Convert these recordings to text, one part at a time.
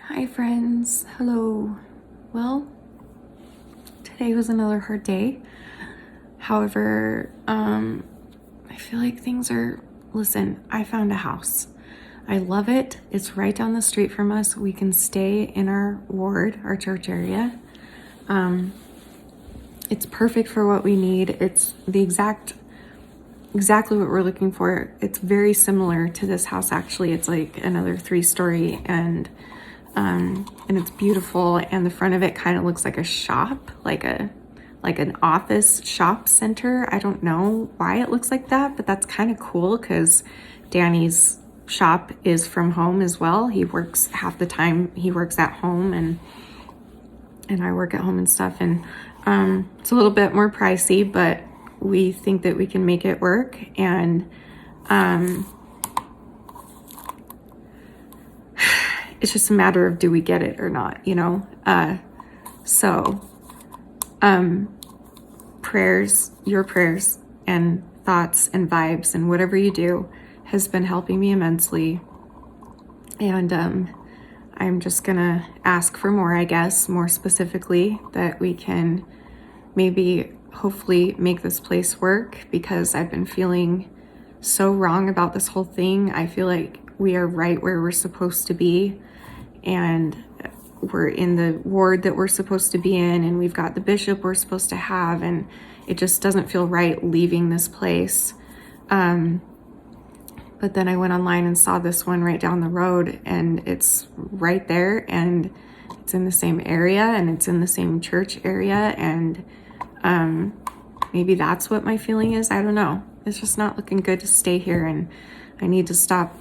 Hi friends, hello. Well, today was another hard day. However, I feel like listen, I found a house. I love it. It's right down the street from us. We can stay in our ward, our church area. It's perfect for what we need. It's exactly what we're looking for. It's very similar to this house actually. It's like another 3-story and it's beautiful, and the front of it kind of looks like a shop, like an office shop center. I don't know why it looks like that, but that's kind of cool because Danny's shop is from home as well. He works half the time, he works at home, and I work at home and stuff, and it's a little bit more pricey, but we think that we can make it work. And it's just a matter of do we get it or not, you know? Prayers, your prayers and thoughts and vibes and whatever you do has been helping me immensely. And I'm just gonna ask for more, I guess, more specifically, that we can maybe hopefully make this place work, because I've been feeling so wrong about this whole thing. I feel like we are right where we're supposed to be, and we're in the ward that we're supposed to be in, and we've got the bishop we're supposed to have, and it just doesn't feel right leaving this place. But then I went online and saw this one right down the road, and it's right there, and it's in the same area, and it's in the same church area, and maybe that's what my feeling is. I don't know. It's just not looking good to stay here, and I need to stop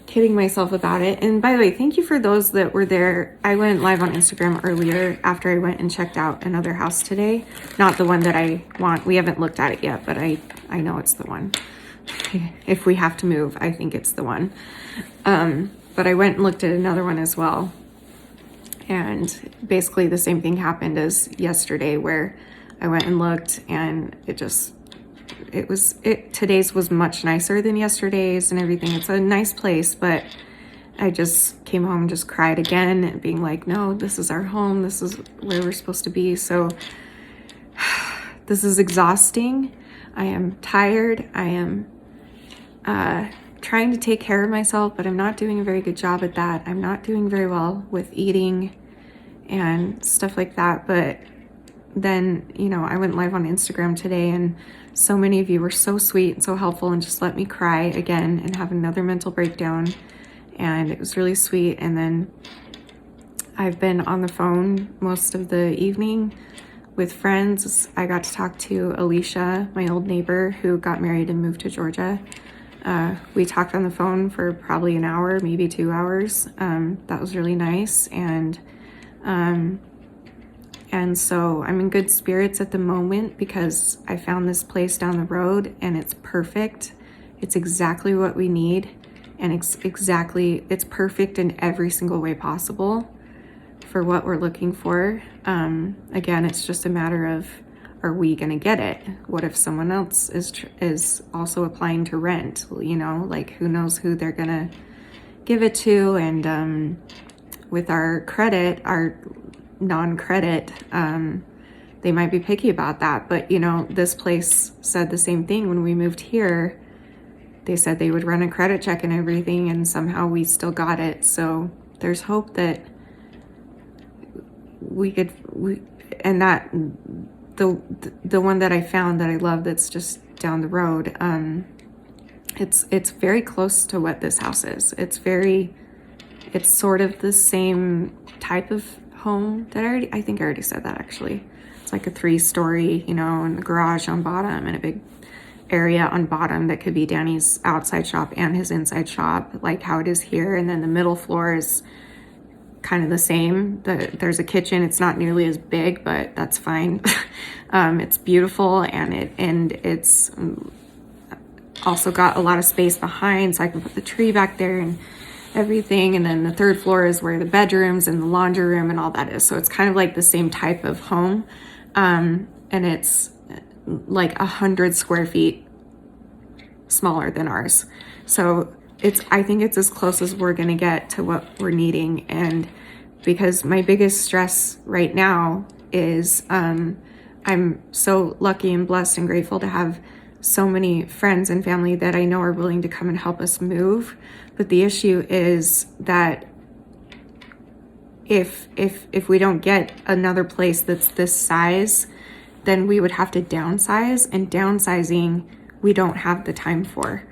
kidding myself about it. And by the way, thank you for those that were there. I went live on Instagram earlier after I went and checked out another house today. Not the one that I want. We haven't looked at it yet, but I know it's the one. If we have to move, I think it's the one. But I went and looked at another one as well. And basically the same thing happened as yesterday, where I went and looked, and today's was much nicer than yesterday's and everything. It's a nice place, but I just came home and just cried again, being like, no, this is our home. This is where we're supposed to be. So this is exhausting. I am tired. I am trying to take care of myself, but I'm not doing a very good job at that. I'm not doing very well with eating and stuff like that. But then, you know, I went live on Instagram today, and so many of you were so sweet and so helpful and just let me cry again and have another mental breakdown. And it was really sweet. And then I've been on the phone most of the evening with friends. I got to talk to Alicia, my old neighbor who got married and moved to Georgia. We talked on the phone for probably an hour, maybe 2 hours. That was really nice. And so I'm in good spirits at the moment, because I found this place down the road, and it's perfect. It's exactly what we need. And it's perfect in every single way possible for what we're looking for. Again, it's just a matter of, are we gonna get it? What if someone else is also applying to rent? You know, like, who knows who they're gonna give it to? And with our credit, our non-credit, they might be picky about that. But you know, this place said the same thing when we moved here. They said they would run a credit check and everything, and somehow we still got it. So there's hope that and that the one that I found that I love, that's just down the road, it's very close to what this house is. It's sort of the same type of home that I think I already said that actually. It's like a 3-story, you know, and a garage on bottom, and a big area on bottom that could be Danny's outside shop and his inside shop, like how it is here. And then the middle floor is kind of the same. There's a kitchen. It's not nearly as big, but that's fine. It's beautiful, and it's also got a lot of space behind, so I can put the tree back there and everything. And then the 3rd floor is where the bedrooms and the laundry room and all that is. So it's kind of like the same type of home. And it's like 100 square feet smaller than ours. So I think it's as close as we're gonna get to what we're needing. And because my biggest stress right now is I'm so lucky and blessed and grateful to have so many friends and family that I know are willing to come and help us move. But the issue is that if we don't get another place that's this size, then we would have to downsize, and downsizing we don't have the time for.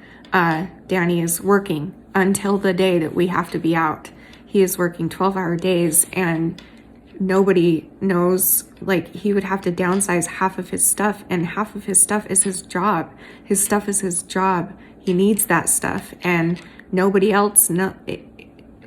Danny is working until the day that we have to be out. He is working 12-hour days, and nobody knows, like, he would have to downsize half of his stuff, and half of his stuff is his job. His stuff is his job. He needs that stuff, and nobody else.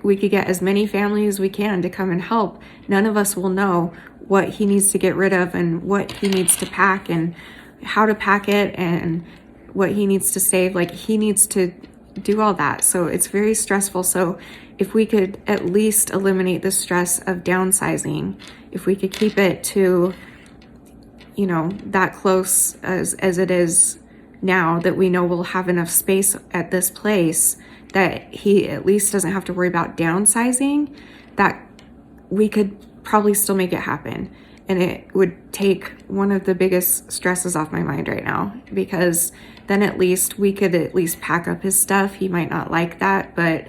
We could get as many families as we can to come and help. None of us will know what he needs to get rid of and what he needs to pack and how to pack it and what he needs to save. Like, he needs to do all that. So it's very stressful. So if we could at least eliminate the stress of downsizing, if we could keep it to, you know, that close as it is now, that we know we'll have enough space at this place that he at least doesn't have to worry about downsizing, that we could probably still make it happen. And it would take one of the biggest stresses off my mind right now, because then at least we could at least pack up his stuff. He might not like that, but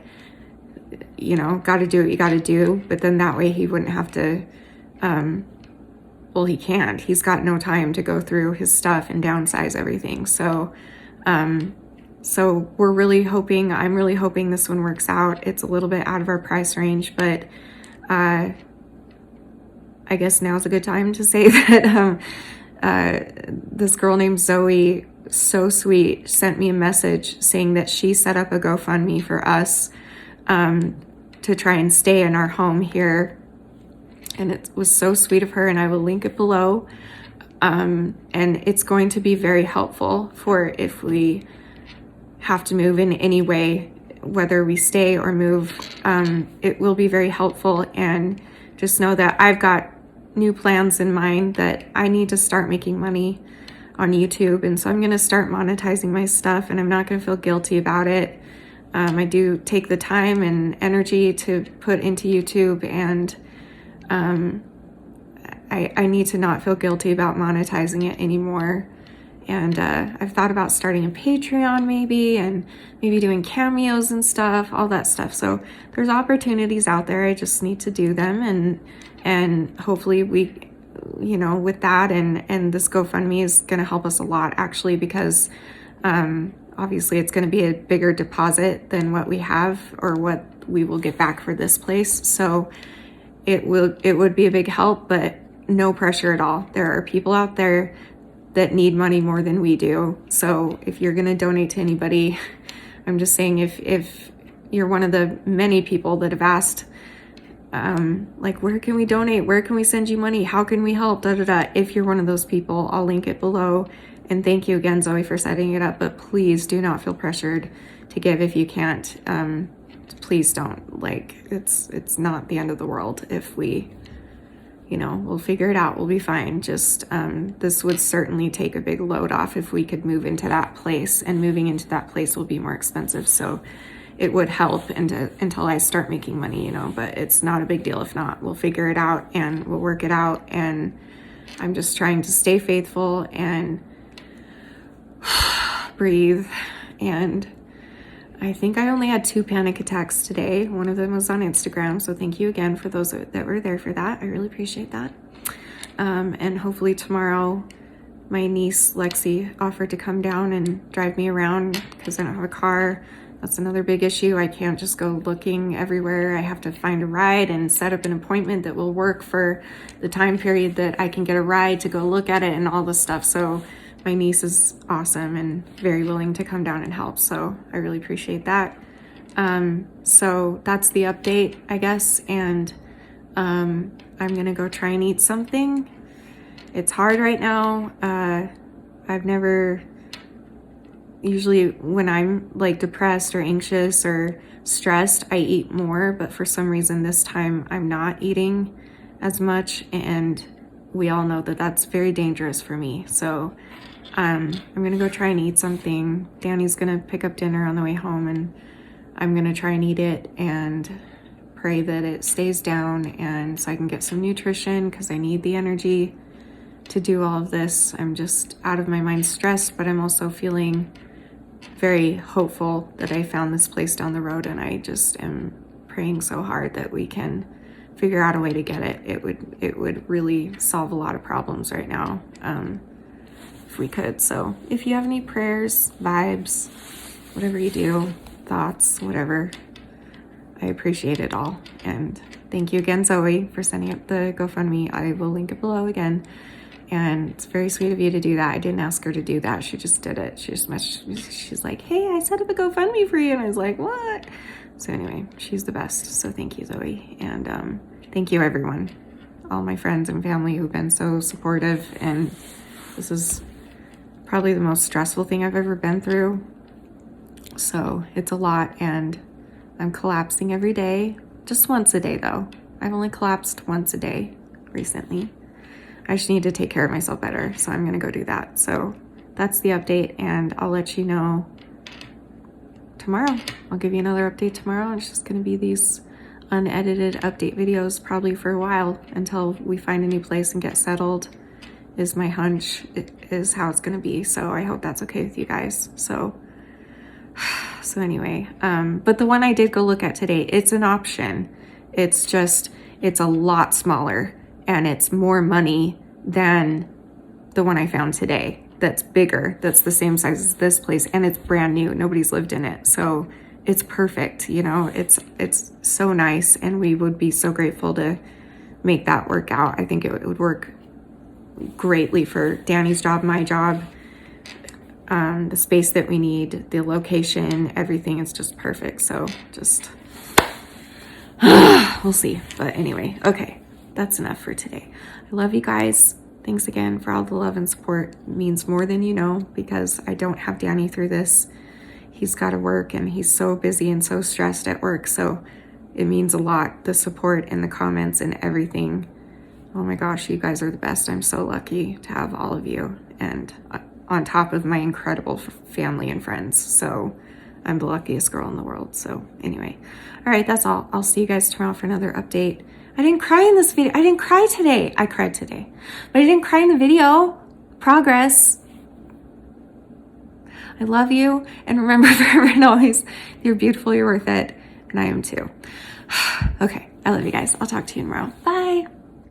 you know, got to do what you got to do. But then that way he wouldn't have to, well, he can't. He's got no time to go through his stuff and downsize everything. So, we're really hoping, I'm really hoping this one works out. It's a little bit out of our price range, but I guess now's a good time to say that this girl named Zoe, so sweet, sent me a message saying that she set up a GoFundMe for us to try and stay in our home here. And it was so sweet of her, and I will link it below. And it's going to be very helpful for if we have to move in any way, whether we stay or move. It will be very helpful. And just know that I've got new plans in mind, that I need to start making money on YouTube. And so I'm going to start monetizing my stuff, and I'm not going to feel guilty about it. I do take the time and energy to put into YouTube, and I need to not feel guilty about monetizing it anymore. And I've thought about starting a Patreon maybe, and maybe doing cameos and stuff, all that stuff. So there's opportunities out there. I just need to do them, and hopefully we, you know, with that and this GoFundMe is going to help us a lot, actually, because obviously it's going to be a bigger deposit than what we have or what we will get back for this place. So it would be a big help, but no pressure at all. There are people out there that need money more than we do. So if you're going to donate to anybody, I'm just saying, if you're one of the many people that have asked, like, where can we donate? Where can we send you money? How can we help? If you're one of those people, I'll link it below. And thank you again, Zoe, for setting it up. But please do not feel pressured to give if you can't. Please don't. Like, it's not the end of the world if we, you know, we'll figure it out. We'll be fine. Just this would certainly take a big load off if we could move into that place, and moving into that place will be more expensive. So it would help until I start making money, you know, but it's not a big deal if not. We'll figure it out and we'll work it out. And I'm just trying to stay faithful and breathe. And I think I only had 2 panic attacks today. One of them was on Instagram. So thank you again for those that were there for that. I really appreciate that. And hopefully tomorrow, my niece Lexi offered to come down and drive me around because I don't have a car. That's another big issue. I can't just go looking everywhere. I have to find a ride and set up an appointment that will work for the time period that I can get a ride to go look at it and all this stuff. So my niece is awesome and very willing to come down and help. So I really appreciate that. So that's the update, I guess. And I'm going to go try and eat something. It's hard right now. I've never... Usually when I'm like depressed or anxious or stressed, I eat more, but for some reason this time I'm not eating as much, and we all know that that's very dangerous for me. So I'm gonna go try and eat something. Danny's gonna pick up dinner on the way home, and I'm gonna try and eat it and pray that it stays down, and so I can get some nutrition because I need the energy to do all of this. I'm just out of my mind stressed, but I'm also feeling very hopeful that I found this place down the road, and I just am praying so hard that we can figure out a way to get it. It would really solve a lot of problems right now, if we could. So if you have any prayers, vibes, whatever you do, thoughts, whatever, I appreciate it all. And thank you again, Zoe, for setting up the GoFundMe. I will link it below again. And it's very sweet of you to do that. I didn't ask her to do that. She just did it. She just messaged, she's like, hey, I set up a GoFundMe for you. And I was like, what? So anyway, she's the best. So thank you, Zoe. And thank you, everyone. All my friends and family who've been so supportive. And this is probably the most stressful thing I've ever been through. So it's a lot, and I'm collapsing every day. Just once a day, though. I've only collapsed once a day recently. I just need to take care of myself better, so I'm gonna go do that. So that's the update, and I'll let you know tomorrow. I'll give you another update tomorrow. It's just gonna be these unedited update videos probably for a while until we find a new place and get settled, is my hunch. It is how it's gonna be. So I hope that's okay with you guys. So anyway, but the one I did go look at today, it's an option. It's just, it's a lot smaller and it's more money than the one I found today. That's bigger, that's the same size as this place, and it's brand new. Nobody's lived in it. So it's perfect, you know, it's so nice, and we would be so grateful to make that work out. I think it would work greatly for Danny's job, my job, the space that we need, the location, everything is just perfect. So just, we'll see. But anyway, okay, that's enough for today. I love you guys. Thanks again for all the love and support. It means more than you know, because I don't have Danny through this. He's got to work, and he's so busy and so stressed at work. So it means a lot, the support and the comments and everything. Oh my gosh, you guys are the best. I'm so lucky to have all of you, and on top of my incredible family and friends. So I'm the luckiest girl in the world. So anyway, all right, that's all. I'll see you guys tomorrow for another update. I didn't cry in this video. I didn't cry today. I cried today, but I didn't cry in the video. Progress. I love you. And remember, forever and always, you're beautiful, you're worth it. And I am too. Okay, I love you guys. I'll talk to you tomorrow. Bye.